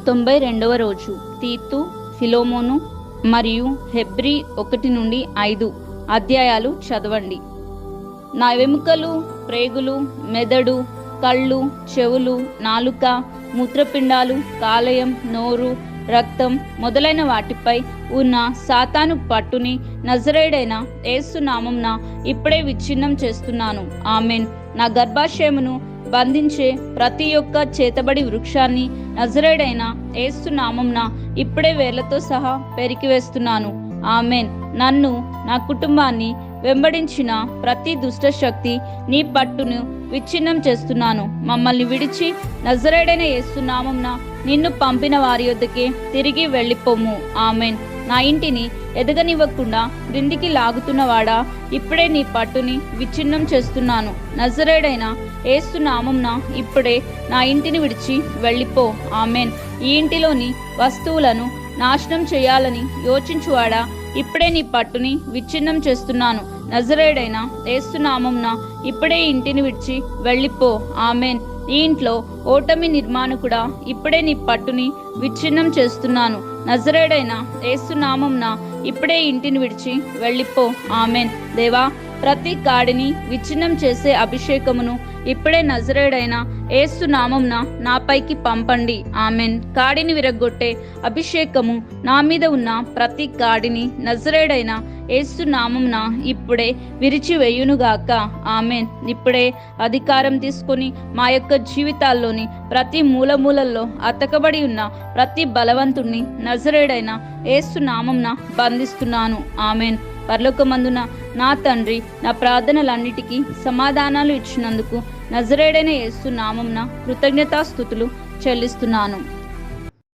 92వ రోజు. తీతు, ఫిలోమోను మరియు హెబ్రీ 1-5 అధ్యాయాలు చదవండి. నా వెముకలు, ప్రేగులు, మెదడు, కళ్ళు, చెవులు, నాలుక, మూత్రపిండాలు, కాలేయం, నోరు, రక్తం మొదలైన వాటిపై ఉన్న సాతాను పట్టుని నజరేయుడైన యేసు నామమున ఇప్పుడే విచ్ఛిన్నం చేస్తున్నాను. ఆమెన్. నా గర్భాశయమును బంధించే ప్రతి ఒక్క చేతబడి వృక్షాన్ని నజరేయుడైన యేసు నామమున ఇప్పుడే వేర్లతో సహా పెరికివేస్తున్నాను. ఆమెన్. నన్ను, నా కుటుంబాన్ని వెంబడించిన ప్రతి దుష్ట శక్తి నీ పట్టును విచ్ఛిన్నం చేస్తున్నాను. మమ్మల్ని విడిచి నజరేయుడైన యేసు నామమున నిన్ను పంపిన వారి యొద్దకే తిరిగి వెళ్ళిపోము. ఆమెన్. నా ఇంటిని ఎదగనివ్వకుండా క్రిందికి లాగుతున్నవాడా, ఇప్పుడే నీ పట్టుని విచ్ఛిన్నం చేస్తున్నాను. నజరేయుడైన యేసు నామమున ఇప్పుడే నా ఇంటిని విడిచి వెళ్ళిపో. ఆమెన్. ఈ ఇంటిలోని వస్తువులను నాశనం చేయాలని యోచించువాడా, ఇప్పుడే నీ పట్టుని విచ్ఛిన్నం చేస్తున్నాను. నజరేయుడైన యేసు నామమున ఇప్పుడే ఇంటిని విడిచి వెళ్ళిపో. ఆమెన్. ఈ ఇంట్లో ఓటమి నిర్మాణకుడా, ఇప్పుడే నీ పట్టుని విచ్ఛిన్నం చేస్తున్నాను. నజరేయుడైన యేసు నామమున ఇప్పుడే ఇంటిని విడిచి వెళ్ళిపో. ఆమెన్. దేవా, ప్రతి కాడిని విచ్ఛిన్నం చేసే అభిషేకమును ఇప్పుడే నజరేయుడైన యేసు నామమున నాపైకి పంపండి. ఆమెన్. కాడిని విరగొట్టే అభిషేకము నా మీద ఉన్న ప్రతి కాడిని నజరేయుడైన యేసు నామమున ఇప్పుడే విరిచివేయునుగాక. ఆమెన్. ఇప్పుడే అధికారం తీసుకొని మా యొక్క జీవితాల్లోని ప్రతి మూలమూలల్లో అతకబడి ఉన్న ప్రతి బలవంతుణ్ణి నజరేయుడైన యేసు నామమున బంధిస్తున్నాను. ఆమెన్. పరలోకమందున నా తండ్రి, నా ప్రార్థనలన్నిటికీ సమాధానాలు ఇచ్చినందుకు నజరేయుడైన యేసు నామమున కృతజ్ఞతాస్తుతులు చెల్లిస్తున్నాను.